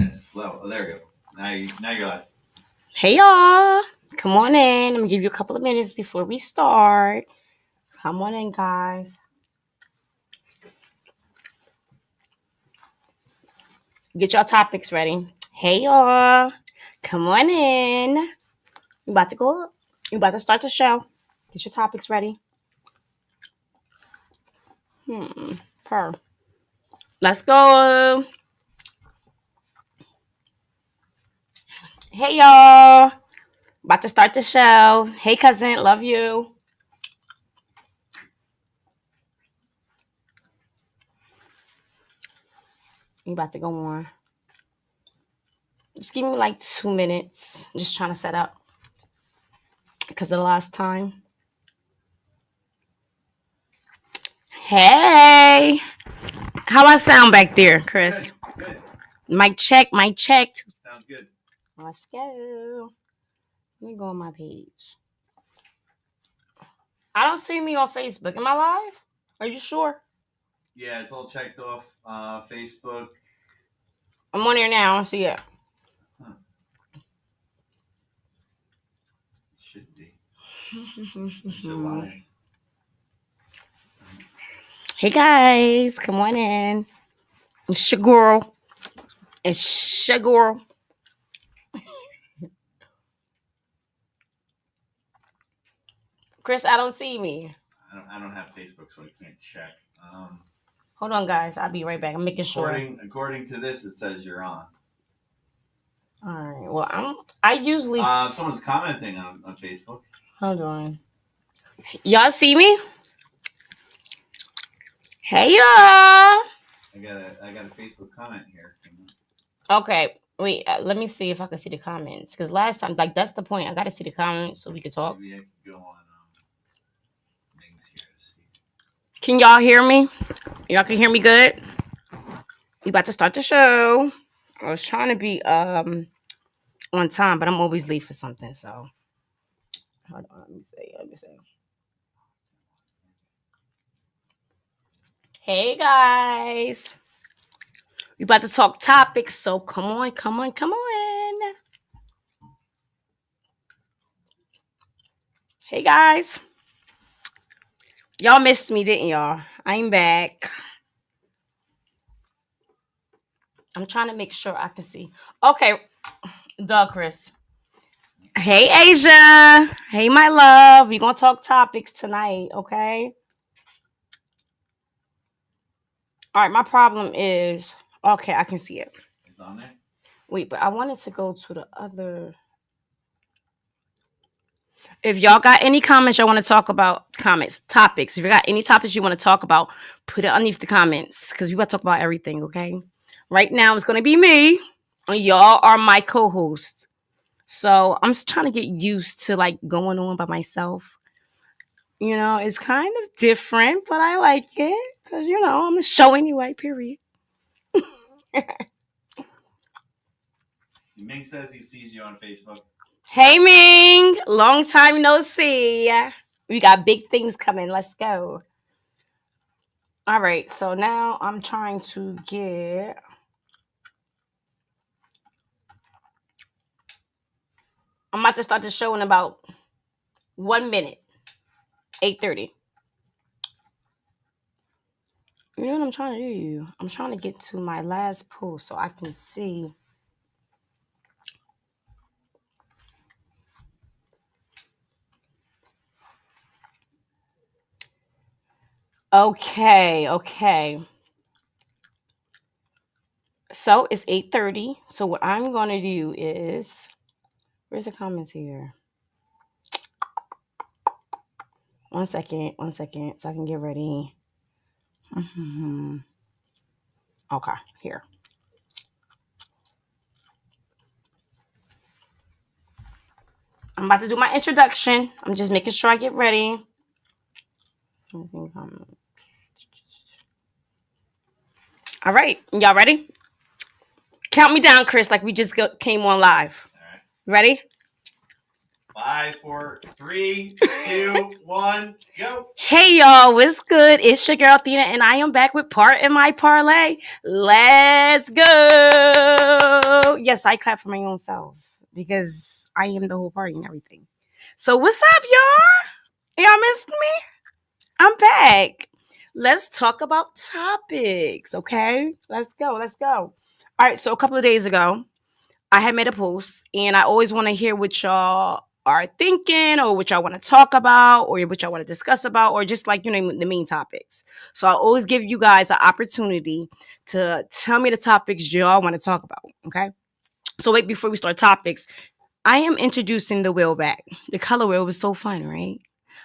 it's slow. Oh, there we go. Now you're live. Hey y'all, come on in. I'm gonna give you a couple of minutes before we start. Come on in, guys. Get your topics ready. Hey y'all, come on in. You about to go? You about to start the show? Get your topics ready. Per. Let's go. Hey y'all, about to start the show. Hey cousin, love you. You about to go on? Just give me like 2 minutes. Just trying to set up because of the last time. Hey, how I sound back there, Chris? Good. Mic check, mic check. Sounds good. Let's go. Let me go on my page. I don't see me on Facebook. Am I live? Are you sure? Yeah, it's all checked off. Facebook. I'm on here now. I don't see it. Huh. Should be. Live. Hey guys, come on in. It's your girl. It's your girl. Chris, I don't see me. I don't have Facebook, so I can't check. Hold on, guys. I'll be right back. I'm making sure. According to this, it says you're on. All right. Well, I usually. Someone's commenting on Facebook. Hold on. Y'all see me? Hey y'all. I got a Facebook comment here. Okay. Wait, let me see if I can see the comments. Because last time, like, that's the point. I got to see the comments so we can talk. Maybe I could go on things here to see. Can y'all hear me? Y'all can hear me good? We about to start the show. I was trying to be on time, but I'm always late for something. So, hold on. Let me see. Hey, guys. We about to talk topics, so come on. Hey, guys. Y'all missed me, didn't y'all? I'm back. I'm trying to make sure I can see. Okay, Chris. Hey, Asia. Hey, my love. We're going to talk topics tonight, okay? All right, my problem is... Okay, I can see it. It's on there? Wait, but I wanted to go to the other... If y'all got any comments y'all want to talk about, topics. If you got any topics you want to talk about, put it underneath the comments because we want to talk about everything, okay? Right now, it's going to be me, and y'all are my co-hosts. So I'm just trying to get used to like going on by myself. You know, it's kind of different, but I like it because, you know, I'm a show anyway, period. Ming says he sees you on Facebook. Hey, Ming. Long time no see. We got big things coming. Let's go. All right. So now I'm trying to get... I'm about to start the show in about 1 minute. 8:30. You know what I'm trying to do? I'm trying to get to my last post so I can see... Okay. So it's 8:30. So what I'm going to do is... Where's the comments here? 1 second. So I can get ready. Okay, here. I'm about to do my introduction. I'm just making sure I get ready. All right. Y'all ready? Count me down, Chris, like we just came on live. All right. Ready? 5, 4, 3, 2, 1, go. Hey, y'all. What's good? It's your girl, Thina, and I am back with Part in my Parley. Let's go. yes, I clap for my own self because I am the whole party and everything. So what's up, y'all? Y'all missed me? I'm back. Let's talk about topics, okay? Let's go. Let's go. All right. So a couple of days ago, I had made a post, and I always want to hear what y'all are thinking, or what y'all want to talk about, or what y'all want to discuss about, or just like the main topics. So I always give you guys an opportunity to tell me the topics y'all want to talk about. Okay. So wait, before we start topics, I am introducing the wheel back. The color wheel was so fun, right?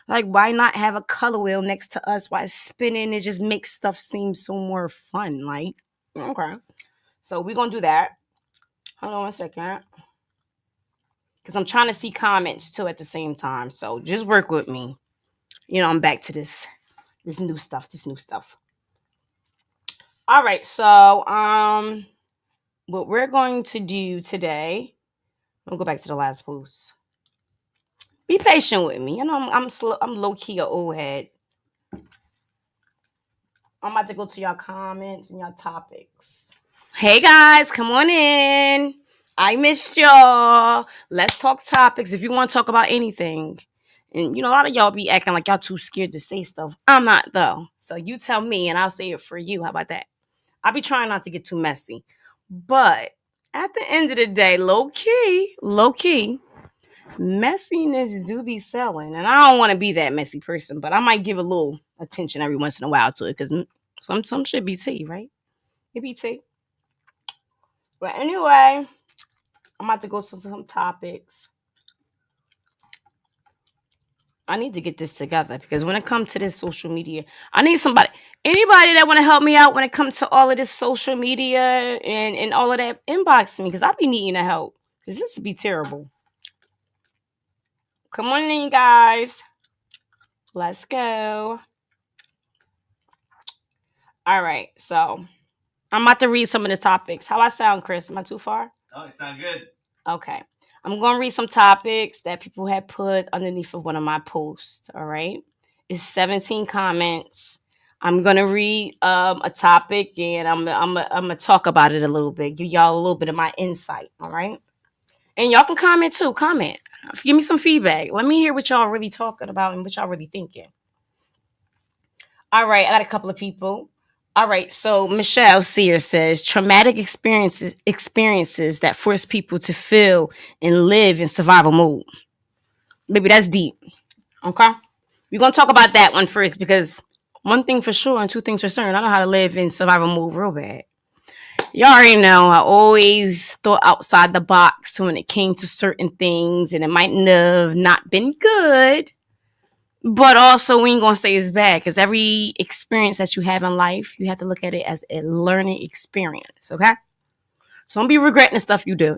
Like, why not have a color wheel next to us while it's spinning? It just makes stuff seem so more fun. Like, okay. So we're gonna do that. Hold on one second. Because I'm trying to see comments too at the same time. So just work with me. I'm back to this new stuff. This new stuff. All right. So what we're going to do today. I'll go back to the last post. Be patient with me. I'm slow. I'm low key a old head. I'm about to go to y'all comments and y'all topics. Hey guys, come on in. I missed y'all. Let's talk topics. If you want to talk about anything. And a lot of y'all be acting like y'all too scared to say stuff. I'm not though. So you tell me and I'll say it for you. How about that? I'll be trying not to get too messy. But at the end of the day, low key, messiness do be selling. And I don't want to be that messy person, but I might give a little attention every once in a while to it because some should be tea, right? It be tea. But anyway, I'm about to go to some topics. I need to get this together because when it comes to this social media, I need anybody that want to help me out when it comes to all of this social media and all of that. Inbox me because I be needing the help because this would be terrible. Come on in, guys. Let's go. All right, so I'm about to read some of the topics. How I sound, Chris? Am I too far? Oh, you sound good. Okay. I'm going to read some topics that people had put underneath of one of my posts. All right. It's 17 comments. I'm going to read a topic and I'm going to talk about it a little bit, give y'all a little bit of my insight. All right. And y'all can comment too. Comment. Give me some feedback. Let me hear what y'all really talking about and what y'all really thinking. All right. I got a couple of people. All right, so Michelle Sear says traumatic experiences that force people to feel and live in survival mode. Maybe that's deep. Okay, we're gonna talk about that one first because one thing for sure and two things for certain, I know how to live in survival mode real bad. Y'all already know I always thought outside the box when it came to certain things, and it might have not been good. But also, we ain't gonna say it's bad because every experience that you have in life, you have to look at it as a learning experience. Okay, so don't be regretting the stuff you do.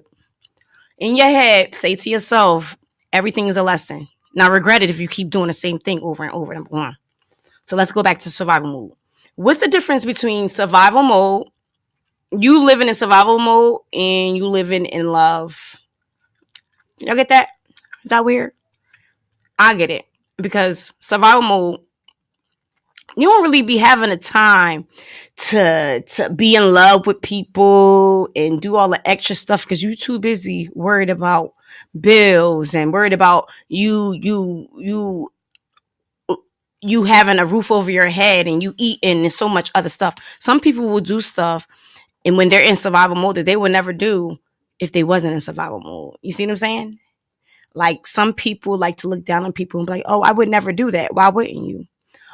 In your head, say to yourself, everything is a lesson. Now, regret it if you keep doing the same thing over and over. Number one. So let's go back to survival mode. What's the difference between survival mode, you living in survival mode, and you living in love? Y'all get that? Is that weird? I get it because survival mode, you don't really be having a time to be in love with people and do all the extra stuff because you're too busy worried about bills and worried about you having a roof over your head and you eating and so much other stuff. Some people will do stuff and when they're in survival mode that they would never do if they wasn't in survival mode. You see what I'm saying? Like some people like to look down on people and be like, oh, I would never do that. Why wouldn't you?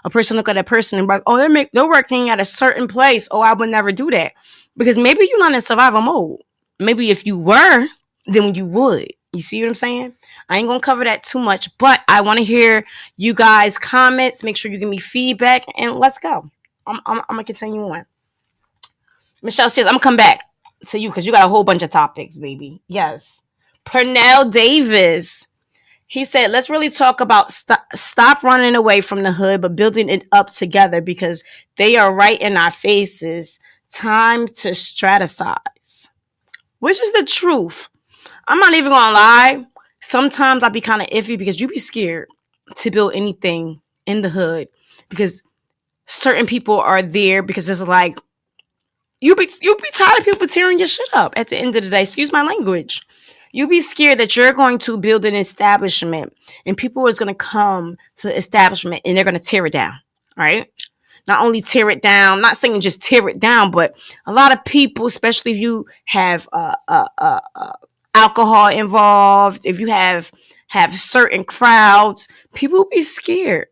A person look at a person and be like, oh, they're working at a certain place. Oh, I would never do that. Because maybe you're not in survival mode. Maybe if you were, then you would. You see what I'm saying? I ain't gonna cover that too much, but I want to hear you guys' comments. Make sure you give me feedback, and let's go. I'm gonna continue on. Michelle says, I'm gonna come back to you because you got a whole bunch of topics, baby. Yes. Pernell Davis. He said, let's really talk about stop running away from the hood, but building it up together because they are right in our faces. Time to strategize. Which is the truth. I'm not even going to lie. Sometimes I be kind of iffy because you be scared to build anything in the hood because certain people are there because it's like you be tired of people tearing your shit up at the end of the day. Excuse my language. You be scared that you're going to build an establishment and people is going to come to the establishment and they're going to tear it down. Right? Not only tear it down, I'm not saying just tear it down, but a lot of people, especially if you have alcohol involved, if you have certain crowds, people will be scared.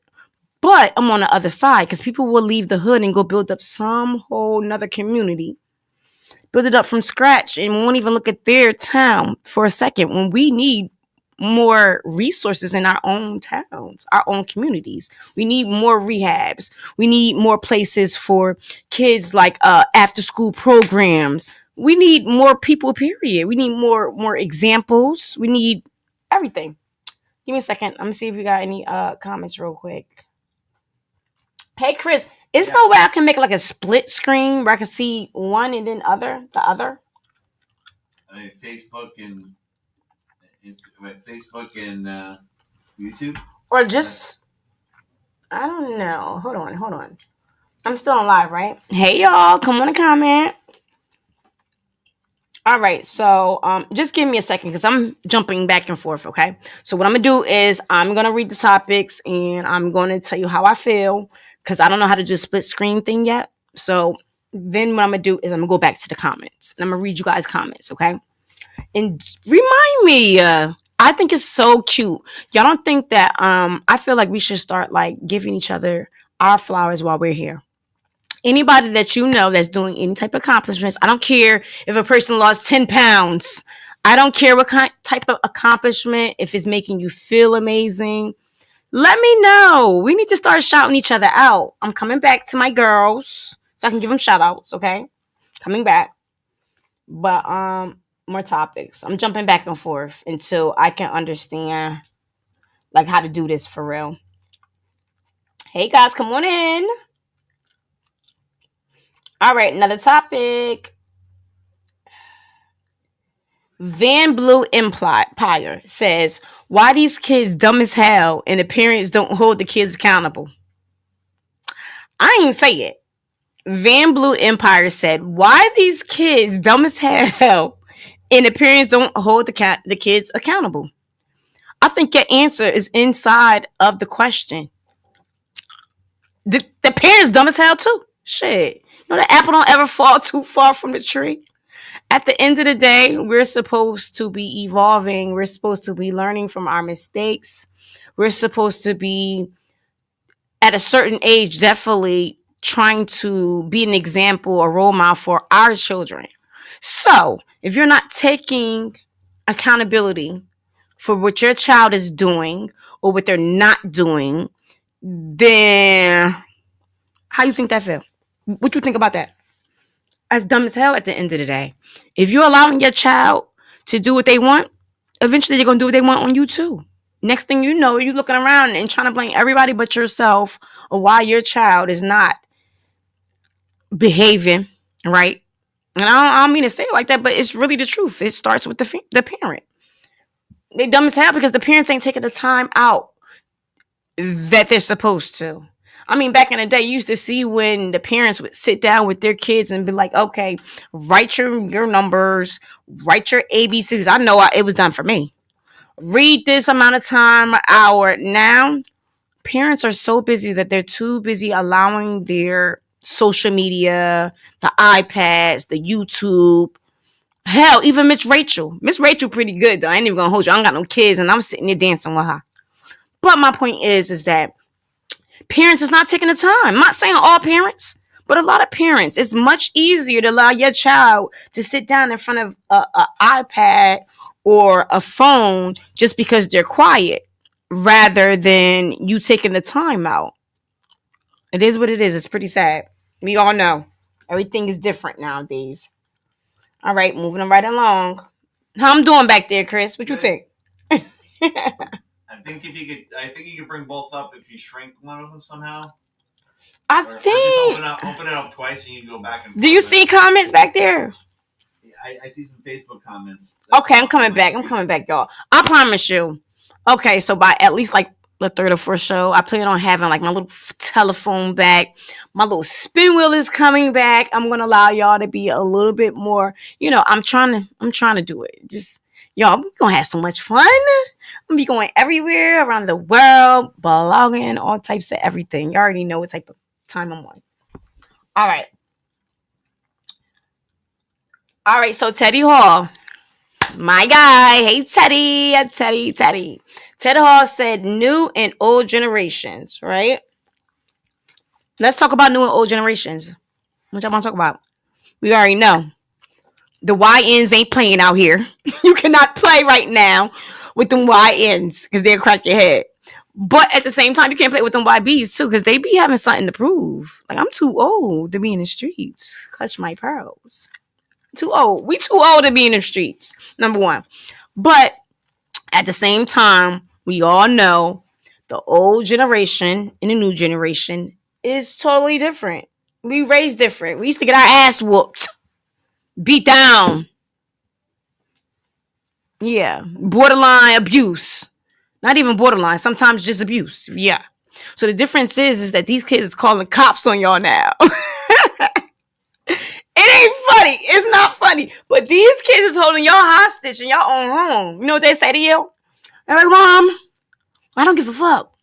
But I'm on the other side because people will leave the hood and go build up some whole nother community, build it up from scratch, and won't even look at their town for a second when we need more resources in our own towns, our own communities. We need more rehabs. We need more places for kids like after school programs. We need more people, period. We need more examples. We need everything. Give me a second. I'm gonna see if we got any comments real quick. Hey Chris, is there no way I can make like a split screen where I can see one and then the other? I mean, Facebook and YouTube. Or just I don't know. Hold on. I'm still on live, right? Hey y'all, come on and comment. All right, so just give me a second because I'm jumping back and forth. Okay, so what I'm gonna do is I'm gonna read the topics and I'm gonna tell you how I feel because I don't know how to do a split screen thing yet. So then what I'm gonna do is I'm gonna go back to the comments and I'm gonna read you guys' comments. Okay, and remind me. I think it's so cute. Y'all don't think that I feel like we should start like giving each other our flowers while we're here. Anybody that you know that's doing any type of accomplishments, I don't care if a person lost 10 pounds. I don't care what type of accomplishment, if it's making you feel amazing. Let me know. We need to start shouting each other out. I'm coming back to my girls so I can give them shout outs, okay? Coming back. But more topics. I'm jumping back and forth until I can understand like how to do this for real. Hey guys, come on in. All right, another topic. Van Blue Empire says, why these kids dumb as hell and the parents don't hold the kids accountable? I ain't say it. Van Blue Empire said, why these kids dumb as hell and the parents don't hold the kids accountable? I think your answer is inside of the question. The parents dumb as hell too. Shit. You know the apple don't ever fall too far from the tree. At the end of the day, we're supposed to be evolving. We're supposed to be learning from our mistakes. We're supposed to be, at a certain age, definitely trying to be an example, a role model for our children. So, if you're not taking accountability for what your child is doing or what they're not doing, then how you think that feel? What you think about that? As dumb as hell at the end of the day. If you're allowing your child to do what they want, eventually they're gonna do what they want on you too. Next thing you know, you're looking around and trying to blame everybody but yourself or why your child is not behaving right. And I don't mean to say it like that, but it's really the truth. It starts with the parent. They dumb as hell because the parents ain't taking the time out that they're supposed to. I mean, back in the day, you used to see when the parents would sit down with their kids and be like, okay, write your numbers, write your ABCs. I know it was done for me. Read this amount of time, an hour. Now, parents are so busy that they're too busy allowing their social media, the iPads, the YouTube. Hell, even Miss Rachel. Miss Rachel pretty good, though. I ain't even gonna hold you. I don't got no kids, and I'm sitting there dancing with her. But my point is that parents is not taking the time. I'm not saying all parents, but a lot of parents. It's much easier to allow your child to sit down in front of a iPad or a phone just because they're quiet rather than you taking the time out. It is what it is. It's pretty sad. We all know. Everything is different nowadays. All right, moving right along. How I'm doing back there, Chris? What you think? I think you could bring both up if you shrink one of them somehow. I Or think. just open it up twice and you can go back and forth. Do you see comments back there? I see some Facebook comments. Okay, I'm coming back, y'all. I promise you. Okay, so by at least like the third or fourth show. I plan on having like my little telephone back. My little spin wheel is coming back. I'm gonna allow y'all to be a little bit more. I'm trying to do it. Just y'all, we gonna have so much fun. I'm gonna be going everywhere around the world, blogging, all types of everything. You already know what type of time I'm on. All right. All right, so Teddy Hall, my guy. Hey, Teddy. Teddy Hall said new and old generations, right? Let's talk about new and old generations. What y'all want to talk about? We already know. The YNs ain't playing out here. You cannot play right now with them YNs because they'll crack your head. But at the same time, you can't play with them YBs too because they be having something to prove. Like, I'm too old to be in the streets. Clutch my pearls. Too old. We too old to be in the streets. Number one. But at the same time, we all know the old generation and the new generation is totally different. We raised different. We used to get our ass whooped, beat down. Yeah. Borderline abuse. Not even borderline. Sometimes just abuse. Yeah. So the difference is that these kids is calling cops on y'all now. It ain't funny. It's not funny. But these kids is holding y'all hostage in y'all own home. You know what they say to you? They're like, Mom, I don't give a fuck.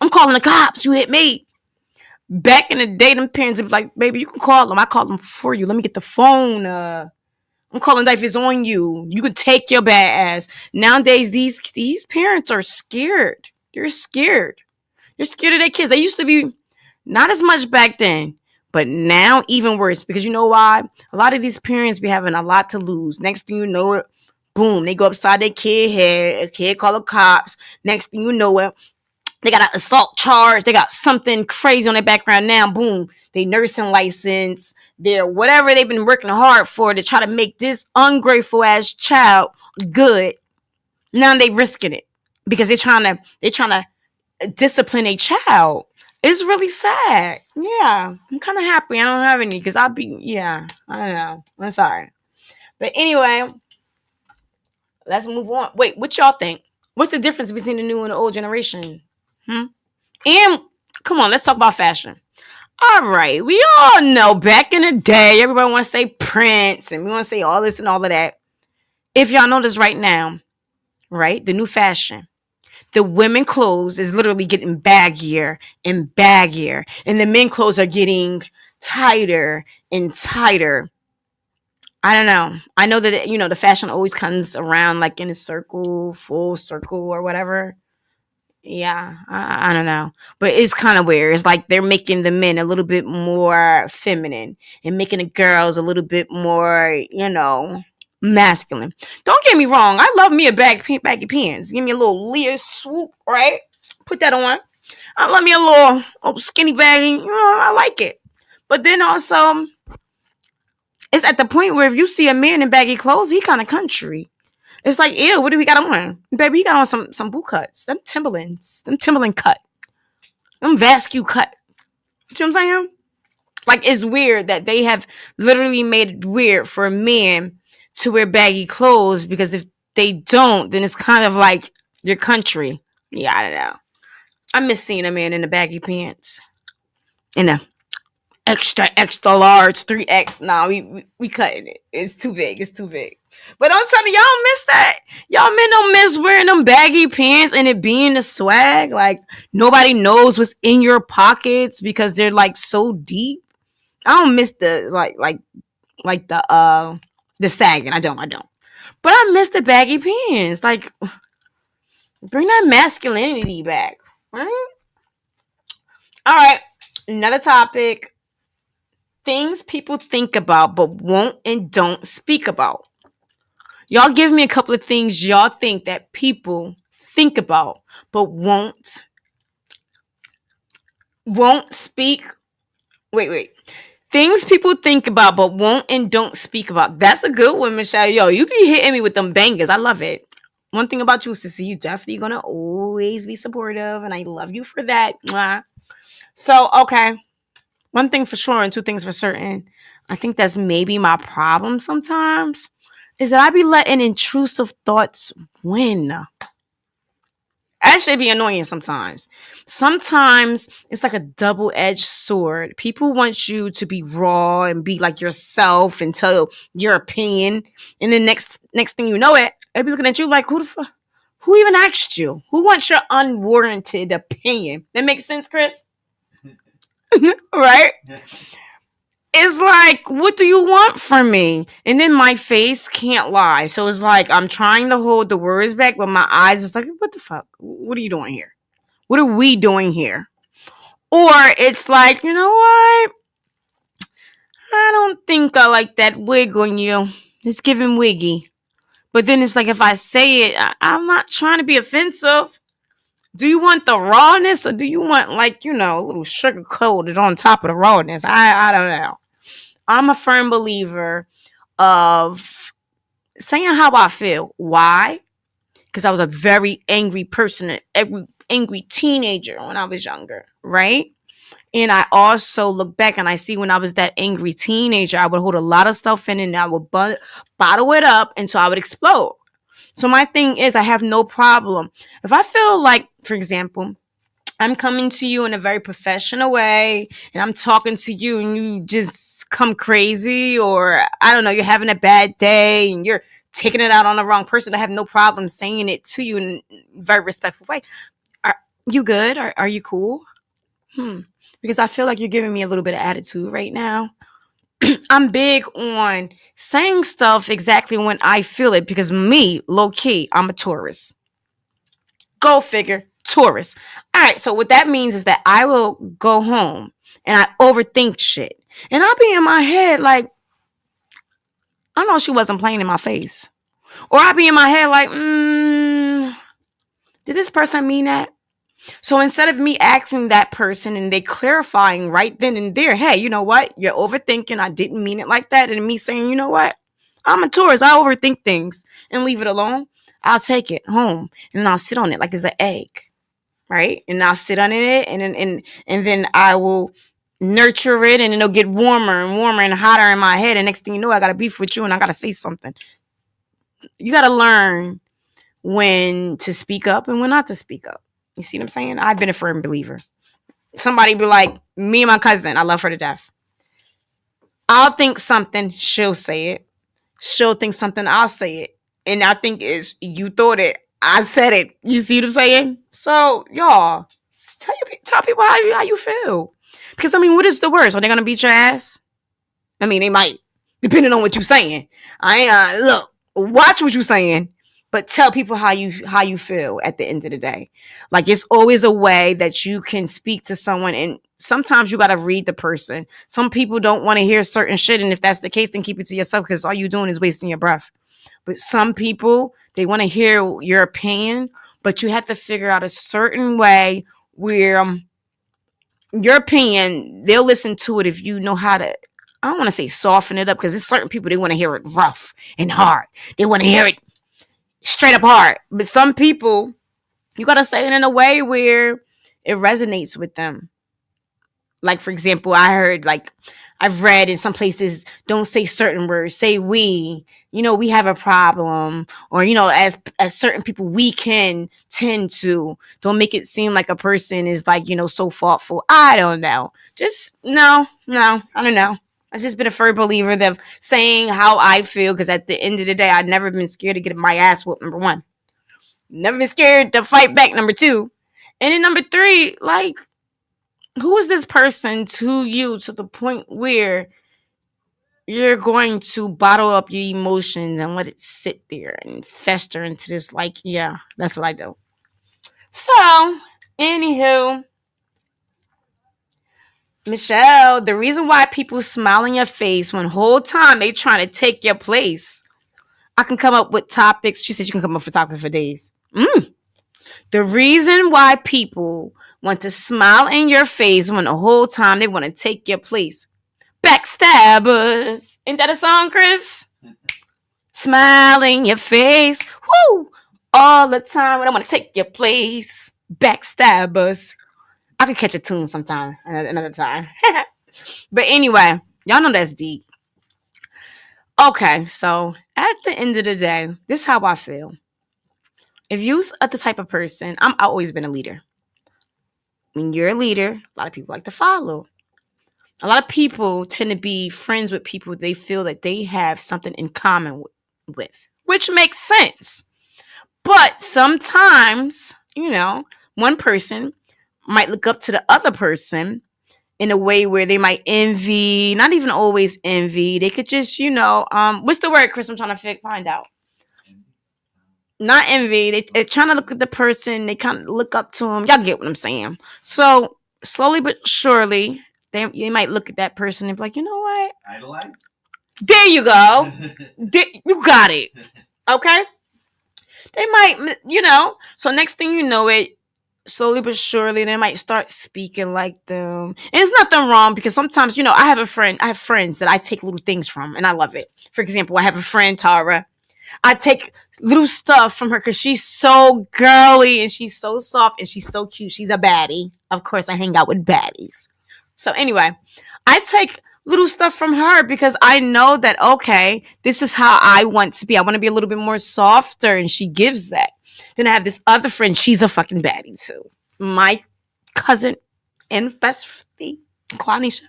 I'm calling the cops. You hit me. Back in the day, them parents would be like, baby, you can call them. I call them for you. Let me get the phone. I'm calling that if it's on you. You can take your bad ass. Nowadays, these parents are scared. They're scared. They're scared of their kids. They used to be not as much back then. But now, even worse, because you know why? A lot of these parents be having a lot to lose. Next thing you know it, boom, they go upside their kid head. A kid call the cops. Next thing you know it, they got an assault charge. They got something crazy on their background now. Boom, they nursing license. They're whatever they've been working hard for to try to make this ungrateful ass child good. Now they risking it because they're trying to discipline a child. It's really sad. Yeah, I'm kind of happy I don't have any because I don't know. I'm sorry. But anyway, let's move on. Wait, what y'all think? What's the difference between the new and the old generation? Hmm? And come on, let's talk about fashion. All right, we all know back in the day, everybody want to say Prince and we want to say all this and all of that. If y'all notice right now, right, the new fashion, the women clothes is literally getting baggier and baggier, and the men clothes are getting tighter and tighter. I don't know. I know that the fashion always comes around like in a circle, full circle, or whatever. Yeah, I don't know, but it's kind of weird. It's like they're making the men a little bit more feminine and making the girls a little bit more, masculine. Don't get me wrong. I love me a baggy pants. Give me a little Leah swoop, right? Put that on. I love me a little skinny baggy. I like it. But then also, it's at the point where if you see a man in baggy clothes, he kind of country. It's like, ew, what do we got on? Baby, he got on some boot cuts. Them Timberlands. Them Timberland cut. Them Vascu cut. You know what I'm saying? Like, it's weird that they have literally made it weird for men to wear baggy clothes because if they don't, then it's kind of like your country. Yeah, I don't know. I miss seeing a man in the baggy pants. In a extra large 3X. Nah, we cutting it. It's too big. It's too big. But don't tell me y'all miss that. Y'all men don't miss wearing them baggy pants and it being the swag. Like nobody knows what's in your pockets because they're like so deep. I don't miss the like the sagging. I don't. But I miss the baggy pants. Like bring that masculinity back. Right? All right. Another topic. Things people think about but won't and don't speak about. Y'all give me a couple of things y'all think that people think about but won't speak. Wait. Things people think about but won't and don't speak about. That's a good one, Michelle. Yo, you be hitting me with them bangers. I love it. One thing about you, Sissy, you definitely gonna always be supportive, and I love you for that. Mwah. So, okay. One thing for sure and two things for certain. I think that's maybe my problem sometimes is that I be letting intrusive thoughts win. That should be annoying sometimes. Sometimes it's like a double-edged sword. People want you to be raw and be like yourself and tell your opinion. And then next thing you know it, they'll be looking at you like, who the fuck? Who even asked you? Who wants your unwarranted opinion? That makes sense, Chris? Right? It's like, what do you want from me? And then my face can't lie. So it's like I'm trying to hold the words back, but my eyes is like, what the fuck? What are you doing here? What are we doing here? Or it's like, you know what? I don't think I like that wig on you. It's giving wiggy. But then it's like, if I say it, I'm not trying to be offensive. Do you want the rawness or do you want, like, a little sugar coated on top of the rawness? I don't know. I'm a firm believer of saying how I feel. Why? Because I was a very angry person, angry teenager when I was younger, right? And I also look back and I see when I was that angry teenager, I would hold a lot of stuff in and I would bottle it up until I would explode. So my thing is, I have no problem. If I feel like, for example, I'm coming to you in a very professional way and I'm talking to you and you just come crazy, or I don't know, you're having a bad day and you're taking it out on the wrong person, I have no problem saying it to you in a very respectful way. Are you good? Are you cool? Because I feel like you're giving me a little bit of attitude right now. I'm big on saying stuff exactly when I feel it because me, low key, I'm a Taurus. Go figure, Taurus. All right, so what that means is that I will go home and I overthink shit. And I'll be in my head like, I know she wasn't playing in my face. Or I'll be in my head like, did this person mean that? So instead of me asking that person and they clarifying right then and there, hey, you know what? You're overthinking. I didn't mean it like that. And me saying, you know what? I'm a Taurus. I overthink things and leave it alone. I'll take it home and then I'll sit on it like it's an egg, right? And I'll sit on it and then I will nurture it and it'll get warmer and warmer and hotter in my head. And next thing you know, I got to beef with you and I got to say something. You got to learn when to speak up and when not to speak up. You see what I'm saying? I've been a firm believer. Somebody be like, me and my cousin, I love her to death. I'll think something, she'll say it. She'll think something, I'll say it. And I think is you thought it, I said it. You see what I'm saying? So y'all, tell people how you feel. Because I mean, what is the worst? Are they gonna beat your ass? I mean, they might, depending on what you're saying. I ain't look, watch what you're saying. But tell people how you feel at the end of the day. Like it's always a way that you can speak to someone, and sometimes you gotta read the person. Some people don't want to hear certain shit, and if that's the case, then keep it to yourself because all you doing is wasting your breath. But some people they want to hear your opinion, but you have to figure out a certain way where your opinion they'll listen to it if you know how to. I don't want to say soften it up because there's certain people they want to hear it rough and hard. They want to hear it straight up hard. But some people, you gotta say it in a way where it resonates with them. Like for example, I heard like I've read in some places, don't say certain words, say we. We have a problem, or as certain people we can tend to. Don't make it seem like a person is like so thoughtful. I don't know. Just no, I don't know. I've just been a firm believer of saying how I feel because at the end of the day, I've never been scared to get my ass whooped, number one. Never been scared to fight back, number two. And then number three, like, who is this person to you to the point where you're going to bottle up your emotions and let it sit there and fester into this, like, yeah, that's what I do. So, anywho, Michelle, the reason why people smile in your face when whole time they trying to take your place. I can come up with topics. She says you can come up with topics for days. The reason why people want to smile in your face when the whole time they want to take your place. Backstabbers. Ain't that a song, Chris? Smile in your face. Woo! All the time when I want to take your place. Backstabbers. I could catch a tune sometime, another time. But anyway, y'all know that's deep. Okay, so at the end of the day, this is how I feel. If you're the type of person, I've always been a leader. When you're a leader, a lot of people like to follow. A lot of people tend to be friends with people they feel that they have something in common with, which makes sense. But sometimes, one person might look up to the other person in a way where they might envy, not even always envy. They could just, what's the word, Chris? I'm trying to find out. Not envy. They're trying to look at the person. They kind of look up to them. Y'all get what I'm saying. So slowly but surely, they might look at that person and be like, you know what? Idolize? There you go. You got it. Okay? They might, So next thing you know it, slowly but surely, they might start speaking like them. And there's nothing wrong because sometimes, I have friends that I take little things from and I love it. For example, I have a friend, Tara. I take little stuff from her because she's so girly and she's so soft and she's so cute. She's a baddie. Of course, I hang out with baddies. So anyway, I take little stuff from her because I know that, okay, this is how I want to be. I want to be a little bit more softer, and she gives that. Then I have this other friend. She's a fucking baddie too. My cousin and bestie, Quanisha.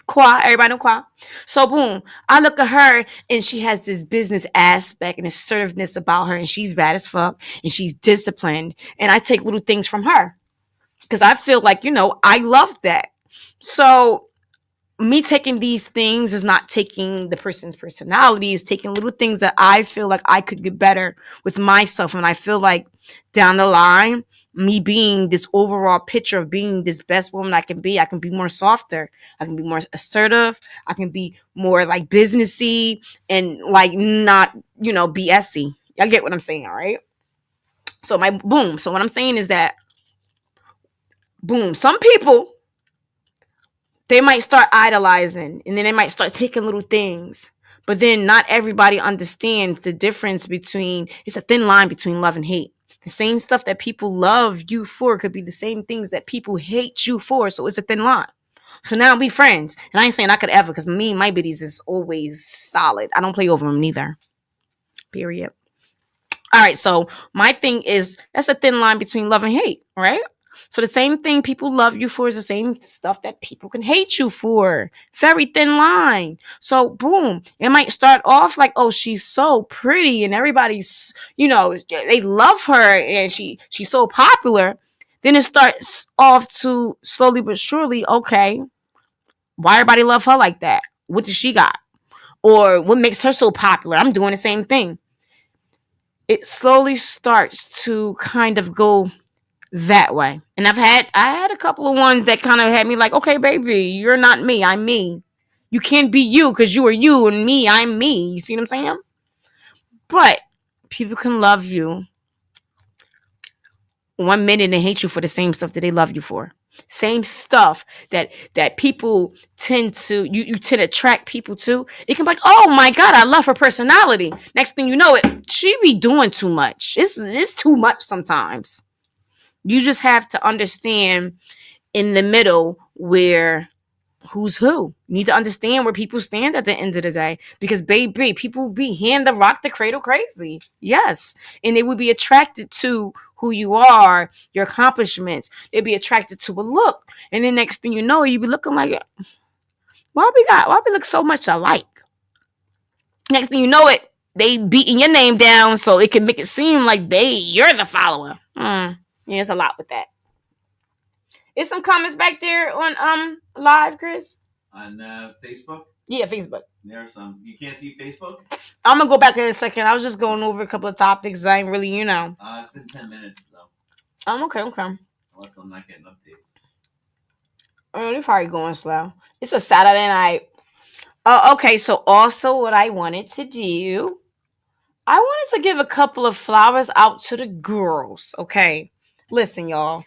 Qua, everybody know Qua. So boom, I look at her and she has this business aspect and assertiveness about her, and she's bad as fuck and she's disciplined. And I take little things from her because I feel like, I love that. So me taking these things is not taking the person's personality, is taking little things that I feel like I could get better with myself. And I feel like down the line, me being this overall picture of being this best woman I can be more softer. I can be more assertive. I can be more like businessy and like not, BSy. Y'all get what I'm saying, all right? So So what I'm saying is that, boom, some people, they might start idolizing and then they might start taking little things. But then not everybody understands the difference between, it's a thin line between love and hate. The same stuff that people love you for could be the same things that people hate you for. So it's a thin line. So now be friends. And I ain't saying I could ever, because me and my biddies is always solid. I don't play over them neither. Period. All right. So my thing is, that's a thin line between love and hate. Right? So the same thing people love you for is the same stuff that people can hate you for. Very thin line. So boom, it might start off like, oh, she's so pretty and everybody's, they love her and she's so popular. Then it starts off to slowly but surely, okay, why everybody love her like that? What does she got? Or what makes her so popular? I'm doing the same thing. It slowly starts to kind of go that way. And I had a couple of ones that kind of had me like, okay, baby, you're not me, I'm me. You can't be you because you are you, and me, I'm me. You see what I'm saying? But people can love you 1 minute and hate you for the same stuff that they love you for. Same stuff that people tend to, you tend to attract people to. It can be like, oh my God, I love her personality. Next thing you know, she be doing too much. It's too much sometimes. You just have to understand in the middle where who's who. You need to understand where people stand at the end of the day. Because baby, people be hand the rock the cradle crazy. Yes. And they would be attracted to who you are, your accomplishments. They'd be attracted to a look. And then next thing you know, you be looking like, why we look so much alike? Next thing you know it, they beating your name down so it can make it seem like you're the follower. Yeah, it's a lot with that. Is some comments back there on live, Chris? On Facebook? Yeah, Facebook. There are some. You can't see Facebook? I'm gonna go back there in a second. I was just going over a couple of topics. I ain't really, It's been 10 minutes though. Okay. Unless I'm not getting updates. They're probably going slow. It's a Saturday night. Oh, okay. So also what I wanted to do, I wanted to give a couple of flowers out to the girls. Okay. Listen, y'all.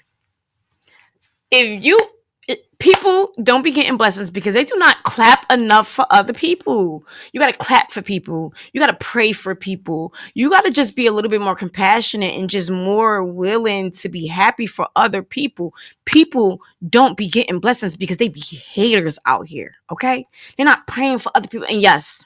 People don't be getting blessings because they do not clap enough for other people. You got to clap for people. You got to pray for people. You got to just be a little bit more compassionate and just more willing to be happy for other people. People don't be getting blessings because they be haters out here. Okay. They're not praying for other people. And yes,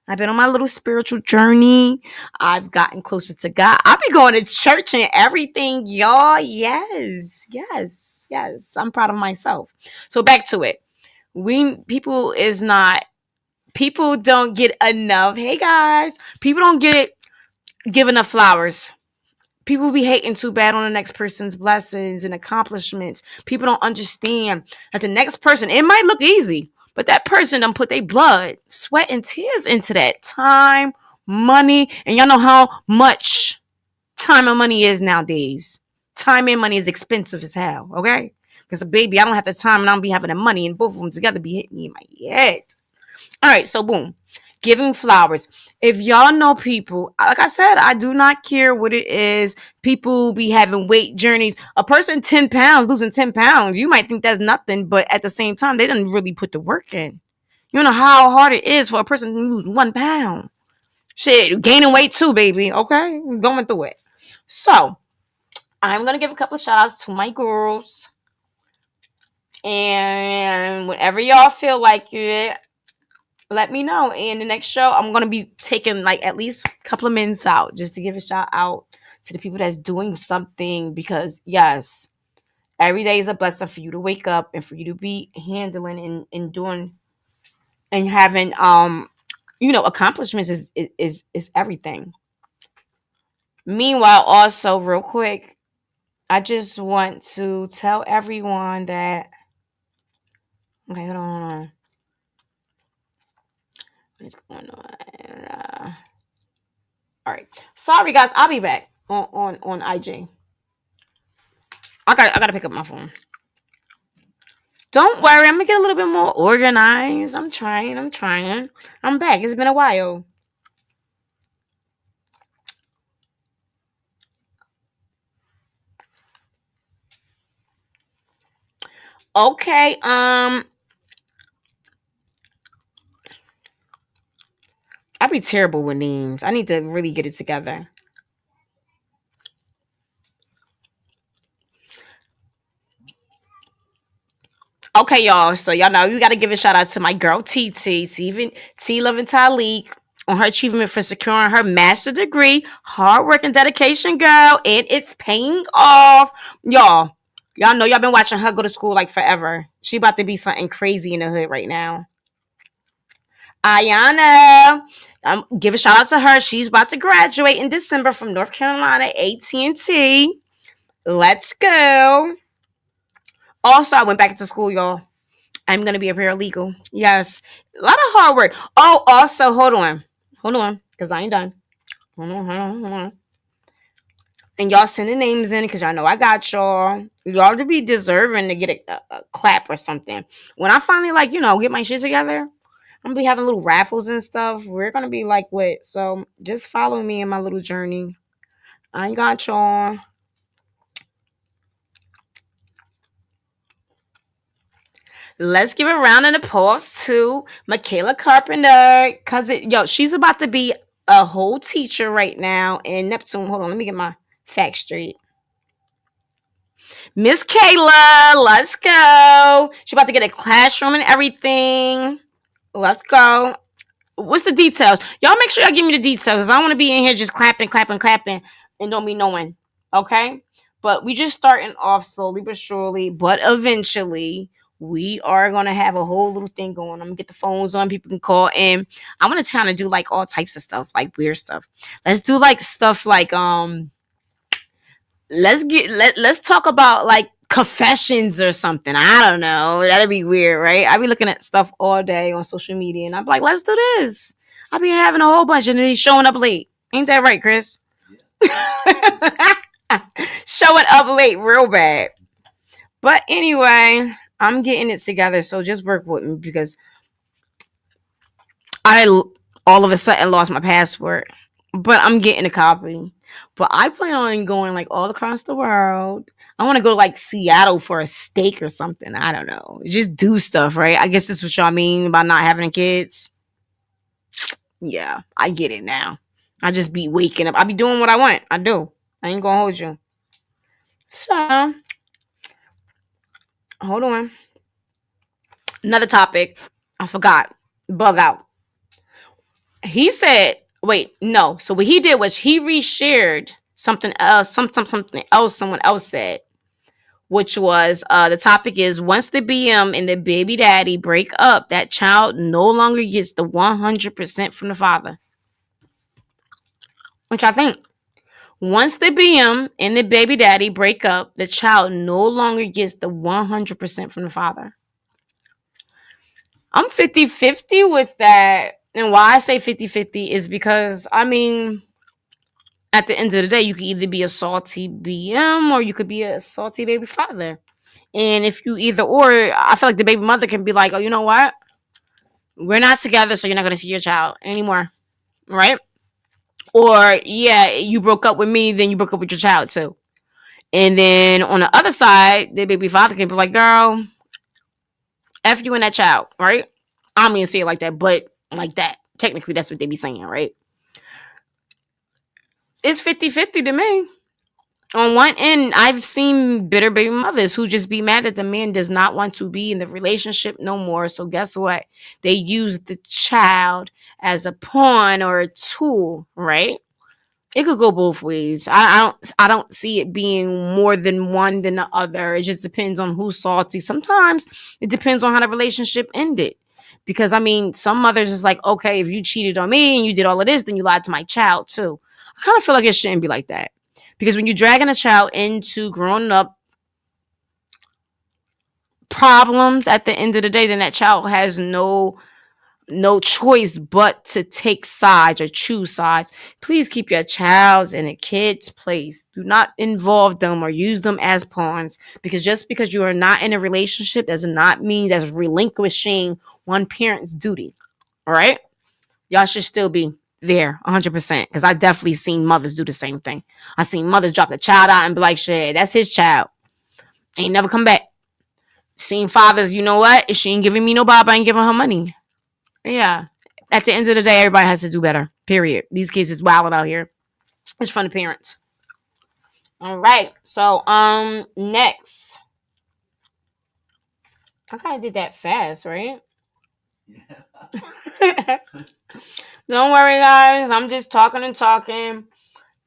I've been on my little spiritual journey. I've gotten closer to God. I be going to church and everything, y'all. Yes, yes, yes. I'm proud of myself. So back to it. We people is not people don't get enough. Hey guys, people don't get give enough flowers. People be hating too bad on the next person's blessings and accomplishments. People don't understand that the next person, it might look easy, but that person done put their blood, sweat, and tears into that time, money, and y'all know how much time and money is nowadays. Time and money is expensive as hell, okay? Because baby, I don't have the time and I don't be having the money, and both of them together be hitting me in my head. All right, so boom. Giving flowers. If y'all know people, like I said, I do not care what it is. People be having weight journeys. A person 10 pounds, losing 10 pounds, you might think that's nothing, but at the same time, they didn't really put the work in. You know how hard it is for a person to lose 1 pound. Shit, gaining weight too, baby. Okay, going through it. So, I'm going to give a couple of shout outs to my girls. And whenever y'all feel like it, let me know. In the next show, I'm gonna be taking like at least a couple of minutes out just to give a shout out to the people that's doing something because yes, every day is a blessing for you to wake up and for you to be handling and doing and having accomplishments is everything. Meanwhile, also real quick, I just want to tell everyone that okay, hold on. What's going on? All right. Sorry guys, I'll be back on IG. I gotta pick up my phone. Don't worry, I'm gonna get a little bit more organized. I'm trying. I'm trying. I'm back. It's been a while. Okay. I be terrible with names. I need to really get it together. Okay, y'all. So y'all know you gotta give a shout out to my girl TT, T Love and Talik on her achievement for securing her master degree. Hard work and dedication, girl, and it's paying off. Y'all know y'all been watching her go to school like forever. She about to be something crazy in the hood right now. Ayana. Give a shout out to her. She's about to graduate in December from North Carolina AT&T. Let's go. Also, I went back to school, y'all. I'm gonna be a paralegal. Yes, a lot of hard work. Oh, also, hold on, because I ain't done. Hold on. And y'all send the names in because y'all know I got y'all. Y'all to be deserving to get a clap or something. When I finally get my shit together, I'm gonna be having little raffles and stuff. We're gonna be like lit. So just follow me in my little journey. I got y'all. Let's give a round of applause to Michaela Carpenter. Cause she's about to be a whole teacher right now in Neptune. Hold on, let me get my facts straight. Miss Kayla, let's go. She about to get a classroom and everything. Let's go. What's the details? Y'all make sure y'all give me the details. I don't want to be in here just clapping, and don't be knowing. Okay? But we just starting off slowly but surely. But eventually, we are gonna have a whole little thing going. I'm gonna get the phones on. People can call in. I want to kind of do like all types of stuff, like weird stuff. Let's do like stuff like let's talk about like confessions or something. I don't know. That'd be weird, right? I be looking at stuff all day on social media and I'm like, let's do this. I be having a whole bunch and then he's showing up late. Ain't that right, Chris? Showing up late real bad. But anyway, I'm getting it together. So just work with me because I all of a sudden lost my password. But I'm getting a copy. But I plan on going like all across the world. I want to go to like Seattle for a steak or something. I don't know. Just do stuff, right? I guess that's what y'all mean by not having kids. Yeah, I get it now. I just be waking up. I be doing what I want. I do. I ain't gonna hold you. So, hold on. Another topic. I forgot. Bug out. He said, wait, no. So what he did was he reshared something else, something else someone else said, which was the topic is once the BM and the baby daddy break up, that child no longer gets the 100% from the father. Which I think once the BM and the baby daddy break up, the child no longer gets the 100% from the father. I'm 50-50 with that. And why I say 50-50 is because, I mean, at the end of the day, you could either be a salty BM or you could be a salty baby father. And if you either or, I feel like the baby mother can be like, oh, you know what? We're not together, so you're not going to see your child anymore. Right? Or, yeah, you broke up with me, then you broke up with your child too. And then on the other side, the baby father can be like, girl, F you and that child, right? I don't mean to say it like that, but like that. Technically, that's what they be saying, right? It's 50-50 to me. On one end, I've seen bitter baby mothers who just be mad that the man does not want to be in the relationship no more. So guess what? They use the child as a pawn or a tool, right? It could go both ways. I don't see it being more than one than the other. It just depends on who's salty. Sometimes it depends on how the relationship ended. Because I mean, some mothers is like, okay, if you cheated on me and you did all of this, then you lied to my child too. I kind of feel like it shouldn't be like that. Because when you're dragging a child into growing up problems at the end of the day, then that child has no choice but to take sides or choose sides. Please keep your child in a kid's place. Do not involve them or use them as pawns. Because just because you are not in a relationship does not mean that's relinquishing one parent's duty. All right? Y'all should still be there 100%. Because I definitely seen mothers do the same thing. I seen mothers drop the child out and be like, shit, that's his child. Ain't never come back. Seen fathers, you know what? If she ain't giving me no bob, I ain't giving her money. Yeah. At the end of the day, everybody has to do better. Period. These kids is wilding out here. It's from the parents. All right. So next. I kind of did that fast, right? Yeah. Don't worry, guys. I'm just talking and talking.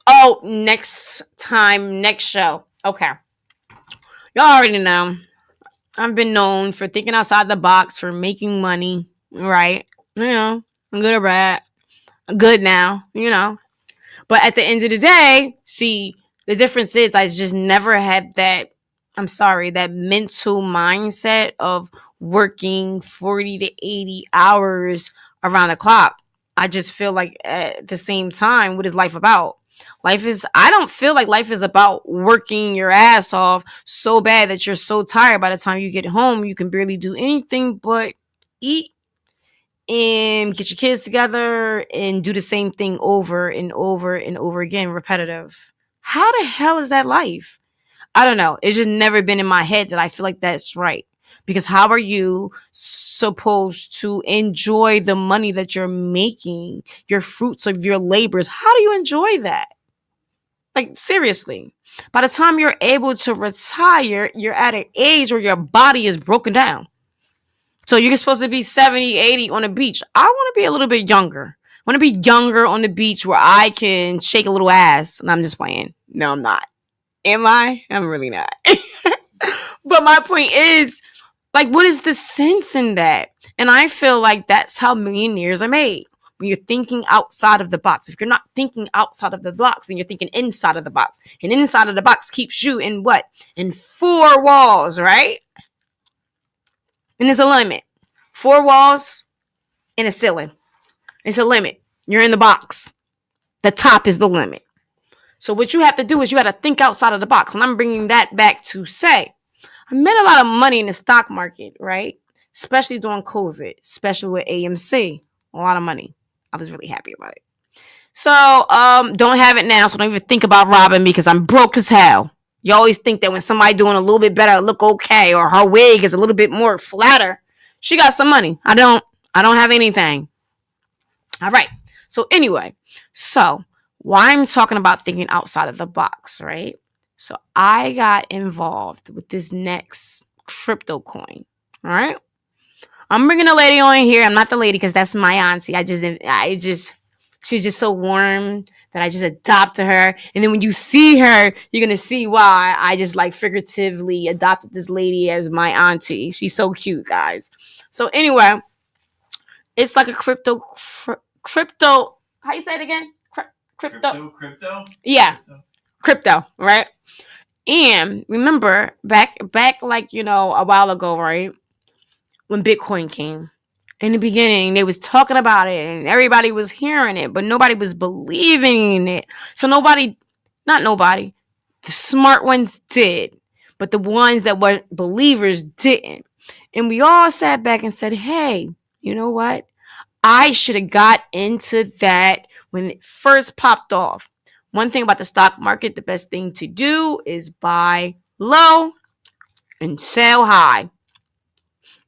Oh, next time, next show. Okay. Y'all already know. I've been known for thinking outside the box, for making money, right? You know, I'm good or bad. I'm good now, you know. But at the end of the day, see, the difference is I just never had that, I'm sorry, that mental mindset of working 40 to 80 hours around the clock. I just feel like at the same time, what is life about? I don't feel like life is about working your ass off so bad that you're so tired by the time you get home, you can barely do anything but eat and get your kids together and do the same thing over and over and over again, repetitive. How the hell is that life? I don't know. It's just never been in my head that I feel like that's right. Because how are you supposed to enjoy the money that you're making, your fruits of your labors? How do you enjoy that? Like, seriously. By the time you're able to retire, you're at an age where your body is broken down. So you're supposed to be 70, 80 on the beach. I want to be a little bit younger. I want to be younger on the beach where I can shake a little ass. And I'm just playing. No, I'm not. Am I? I'm really not. But my point is, like, what is the sense in that? And I feel like that's how millionaires are made. When you're thinking outside of the box. If you're not thinking outside of the box, then you're thinking inside of the box. And inside of the box keeps you in what? In four walls, right? And there's a limit. Four walls and a ceiling. It's a limit. You're in the box. The top is the limit. So what you have to do is you have to think outside of the box. And I'm bringing that back to say, I made a lot of money in the stock market, right? Especially during COVID, especially with AMC. A lot of money. I was really happy about it. So, don't have it now, so don't even think about robbing me because I'm broke as hell. You always think that when somebody doing a little bit better, it look okay, or her wig is a little bit more flatter, she got some money. I don't have anything. All right. So anyway, so why I'm talking about thinking outside of the box, right? So I got involved with this next crypto coin. All right. I'm bringing a lady on here. I'm not the lady because that's my auntie. She's just so warm that I just adopted her. And then when you see her, you're gonna see why I just like figuratively adopted this lady as my auntie. She's so cute, guys. So anyway, it's like a crypto. How you say it again? Crypto? Yeah, crypto, right? And remember back like a while ago, right? When Bitcoin came. In the beginning, they was talking about it and everybody was hearing it, but nobody was believing in it. So not nobody, the smart ones did, but the ones that were believers didn't. And we all sat back and said, hey, you know what? I should have got into that when it first popped off. One thing about the stock market, the best thing to do is buy low and sell high.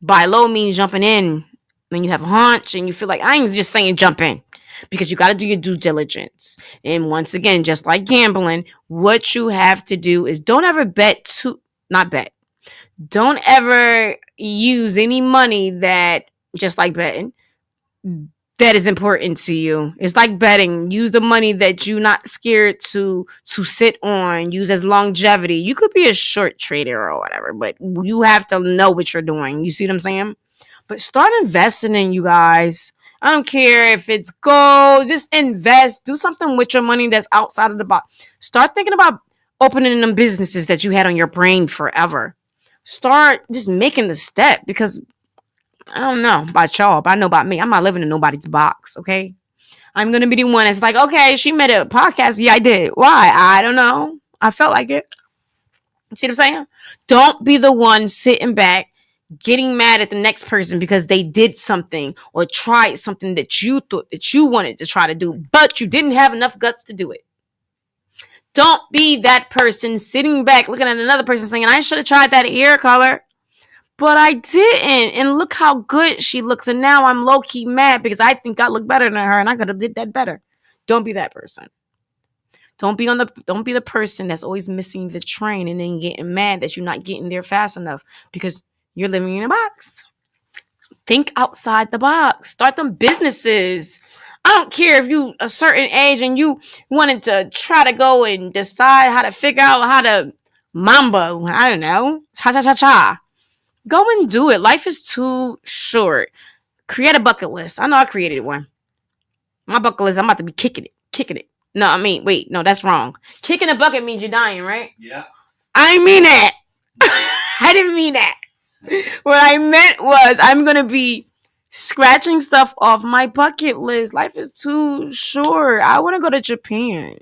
Buy low means jumping in when you have a hunch and you feel like, I ain't just saying jump in, because you got to do your due diligence. And once again, just like gambling, what you have to do is don't ever not bet. Don't ever use any money that, just like betting, that is important to you. It's like betting. Use the money that you're not scared to sit on. Use as longevity. You could be a short trader or whatever, but you have to know what you're doing. You see what I'm saying? But start investing in you guys. I don't care if it's gold. Just invest. Do something with your money that's outside of the box. Start thinking about opening them businesses that you had on your brain forever. Start just making the step, because I don't know about y'all, but I know about me. I'm not living in nobody's box, okay? I'm going to be the one that's like, okay, she made a podcast. Yeah, I did. Why? I don't know. I felt like it. See what I'm saying? Don't be the one sitting back getting mad at the next person because they did something or tried something that you thought that you wanted to try to do, but you didn't have enough guts to do it. Don't be that person sitting back looking at another person saying, I should have tried that hair color, but I didn't. And look how good she looks. And now I'm low-key mad because I think I look better than her and I could have did that better. Don't be that person. Don't be the person that's always missing the train and then getting mad that you're not getting there fast enough because you're living in a box. Think outside the box. Start them businesses. I don't care if you a certain age and you wanted to try to go and decide how to figure out how to mambo. I don't know. Cha. Go and do it. Life is too short. Create a bucket list. I know I created one. My bucket list, I'm about to be kicking it. No, I mean, wait, no, that's wrong. Kicking a bucket means you're dying, right? Yeah. I mean that. I didn't mean that. What I meant was I'm going to be scratching stuff off my bucket list. Life is too short. I want to go to Japan.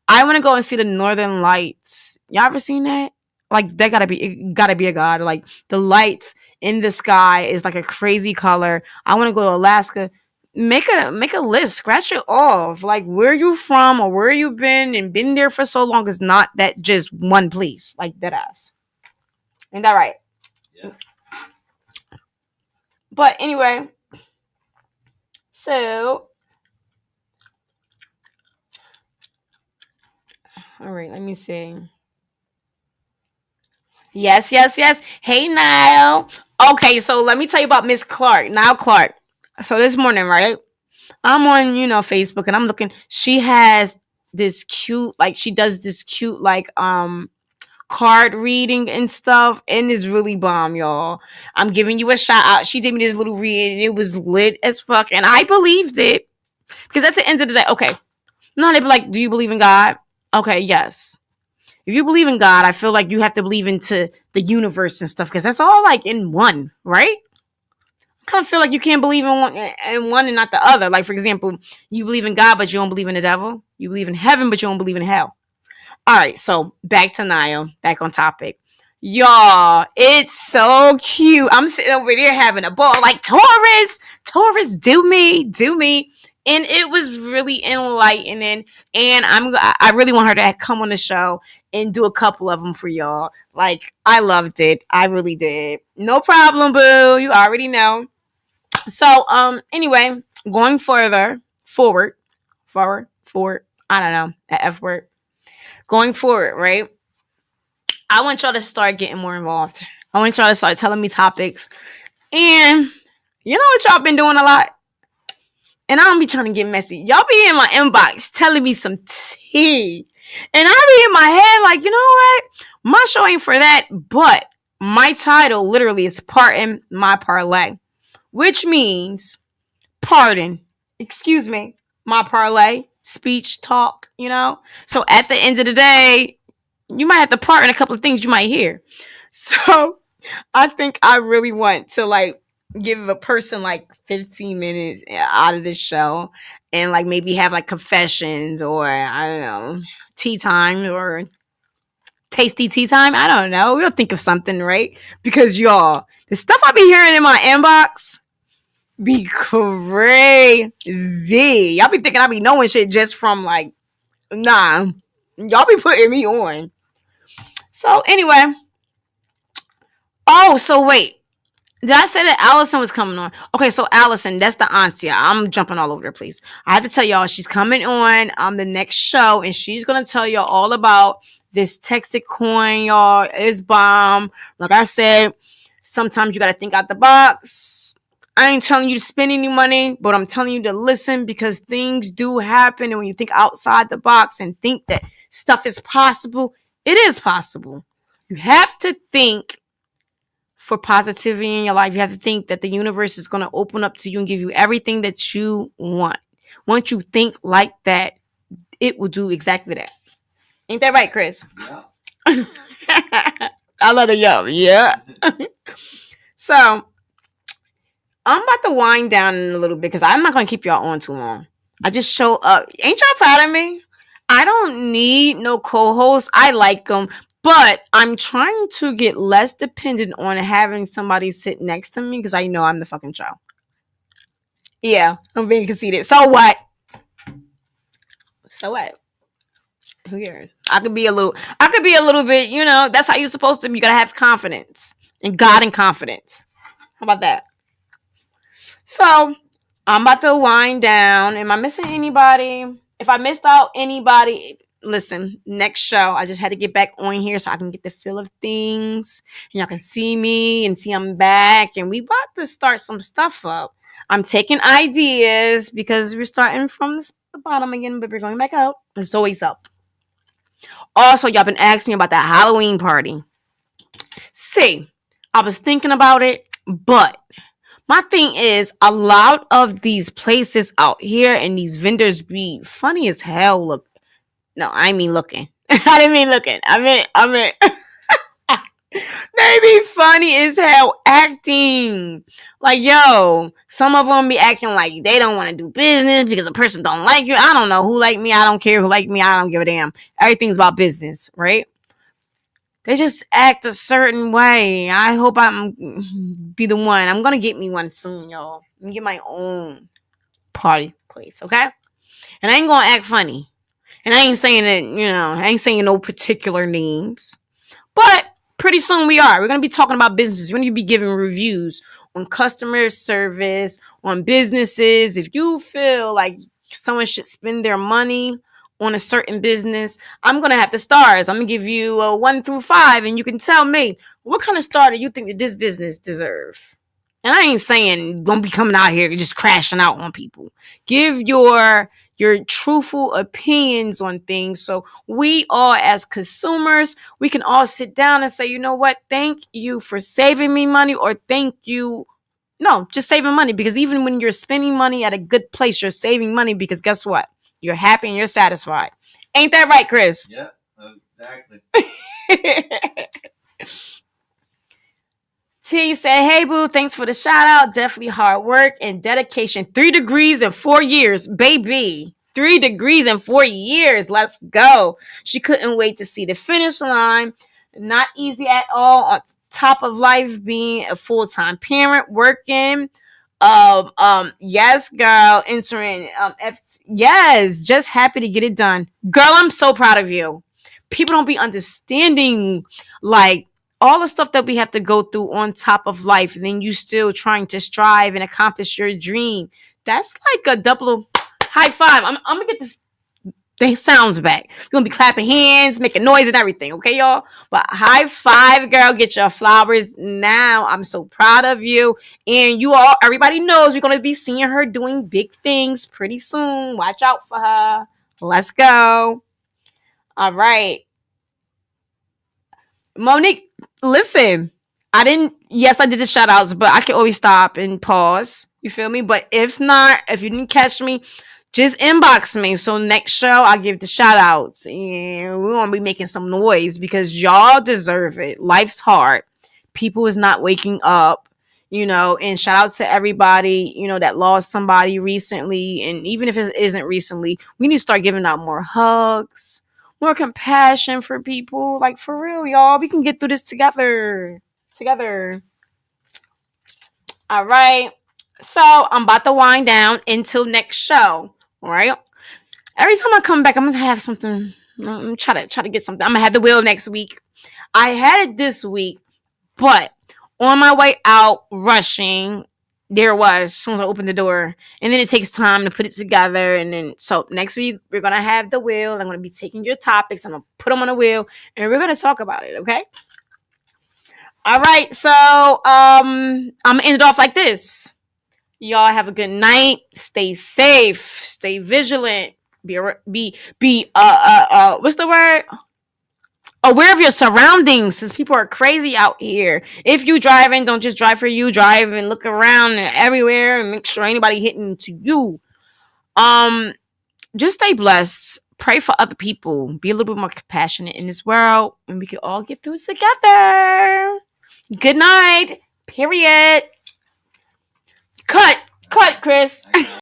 I want to go and see the Northern Lights. Y'all ever seen that? Like, that gotta be a god. Like, the lights in the sky is like a crazy color. I want to go to Alaska. Make a list. Scratch it off. Like, where you from or where you been there for so long is not that just one place. Like, that ass. Ain't that right? Yeah. But anyway, so all right, let me see. Yes. Hey, Niall. Okay, so let me tell you about Miss Clark. Niall Clark. So this morning, right? I'm on, Facebook and I'm looking. She has this cute, like she does this cute, like card reading and stuff, and it's really bomb, y'all. I'm giving you a shout out. She did me this little read and it was lit as fuck, and I believed it. Because at the end of the day, okay, no, they be like, do you believe in God? Okay, yes. If you believe in God, I feel like you have to believe into the universe and stuff, because that's all like in one, right? I kind of feel like you can't believe in one and not the other. Like, for example, you believe in God, but you don't believe in the devil. You believe in heaven, but you don't believe in hell. All right, so back to Niall, back on topic. Y'all, it's so cute. I'm sitting over there having a ball. Like, Taurus, do me. And it was really enlightening. And I really want her to come on the show and do a couple of them for y'all. Like, I loved it. I really did. No problem, boo. You already know. So, anyway, going forward. I don't know, that F word. Going forward, right? I want y'all to start getting more involved. I want y'all to start telling me topics. And you know what y'all been doing a lot? And I don't be trying to get messy. Y'all be in my inbox telling me some tea. And I be in my head like, you know what? My show ain't for that. But my title literally is Pardon My Parlay, which means pardon, excuse me, my parlay, speech, talk, you know? So at the end of the day, you might have to pardon a couple of things you might hear. So I think I really want to like give a person like 15 minutes out of this show and like maybe have like confessions or I don't know, tea time or tasty tea time. I don't know. We'll think of something, right? Because y'all, the stuff I be hearing in my inbox be crazy. Y'all be thinking I be knowing shit just from like, nah. Y'all be putting me on. So anyway. Oh, so wait. Did I say that Allison was coming on? Okay, so Allison, that's the auntie. I'm jumping all over the place. I have to tell y'all, she's coming on the next show, and she's gonna tell y'all all about this Texas coin, y'all. It's bomb. Like I said, sometimes you gotta think out the box. I ain't telling you to spend any money, but I'm telling you to listen because things do happen, and when you think outside the box and think that stuff is possible, it is possible. You have to think for positivity in your life. You have to think that the universe is going to open up to you and give you everything that you want. Once you think like that, it will do exactly that. Ain't that right, Chris? Yeah. I love the yo. Yeah. So I'm about to wind down in a little bit because I'm not going to keep y'all on too long. I just show up. Ain't y'all proud of me? I don't need no co-host. I like them. But I'm trying to get less dependent on having somebody sit next to me because I know I'm the fucking show. Yeah, I'm being conceited. So what? So what? Who cares? I could be a little bit, you know, that's how you're supposed to be. You gotta have confidence. And God and confidence. How about that? So I'm about to wind down. Am I missing anybody? If I missed out anybody, listen, next show, I just had to get back on here so I can get the feel of things. And y'all can see me and see I'm back. And we about to start some stuff up. I'm taking ideas because we're starting from the bottom again, but we're going back up. It's always up. Also, y'all been asking me about that Halloween party. See, I was thinking about it, but my thing is, a lot of these places out here and these vendors be funny as hell. Look, no, I mean looking. I didn't mean looking. I mean, they be funny as hell acting. Like, yo, some of them be acting like they don't want to do business because a person don't like you. I don't know who like me. I don't care who like me. I don't give a damn. Everything's about business, right? They just act a certain way. I hope I'm be the one. I'm gonna get me one soon, y'all. I'm gonna get my own party place, okay? And I ain't gonna act funny. And I ain't saying that, you know, I ain't saying no particular names. But pretty soon we are. We're gonna be talking about businesses. We're gonna be giving reviews on customer service, on businesses. If you feel like someone should spend their money on a certain business, I'm gonna have the stars. I'm gonna give you a 1 through 5, and you can tell me what kind of star do you think that this business deserve. And I ain't saying don't be coming out here just crashing out on people. Give your truthful opinions on things so we all as consumers, we can all sit down and say, you know what, thank you for saving me money, or thank you, no, just saving money. Because even when you're spending money at a good place, you're saving money because guess what, you're happy and you're satisfied. Ain't that right, Chris? Yeah, exactly. T said, hey, boo, thanks for the shout out. Definitely hard work and dedication. 3 degrees in 4 years, baby. 3 degrees in 4 years. Let's go. She couldn't wait to see the finish line. Not easy at all. On top of life, being a full-time parent, working. Yes, girl, entering yes, just happy to get it done. Girl, I'm so proud of you. People don't be understanding like all the stuff that we have to go through on top of life, and then you still trying to strive and accomplish your dream. That's like a double high five. I'm gonna get this the sounds back. We're gonna be clapping hands, making noise and everything, okay, y'all? But high five, girl. Get your flowers now. I'm so proud of you. And you all, everybody knows we're gonna be seeing her doing big things pretty soon. Watch out for her. Let's go. All right. Monique, listen. Yes, I did the shout outs, but I can always stop and pause. You feel me? But if not, if you didn't catch me, just inbox me. So next show, I'll give the shout outs. And we're going to be making some noise because y'all deserve it. Life's hard. People is not waking up, and shout out to everybody, that lost somebody recently. And even if it isn't recently, we need to start giving out more hugs, more compassion for people. Like, for real, y'all. We can get through this together. All right. So I'm about to wind down until next show. All right. Every time I come back, I'm gonna have something. I'm try to get something. I'm gonna have the wheel next week. I had it this week, but on my way out, rushing, there it was. As soon as I opened the door, and then it takes time to put it together. And then so next week we're gonna have the wheel. I'm gonna be taking your topics. I'm gonna put them on the wheel, and we're gonna talk about it. Okay. All right, so I'm gonna end it off like this. Y'all have a good night. Stay safe. Stay vigilant. Be what's the word? Aware of your surroundings, since people are crazy out here. If you driving, don't just drive for you. Drive and look around everywhere and make sure anybody hitting to you. Just stay blessed. Pray for other people. Be a little bit more compassionate in this world, and we can all get through it together. Good night. Period. Cut, Chris.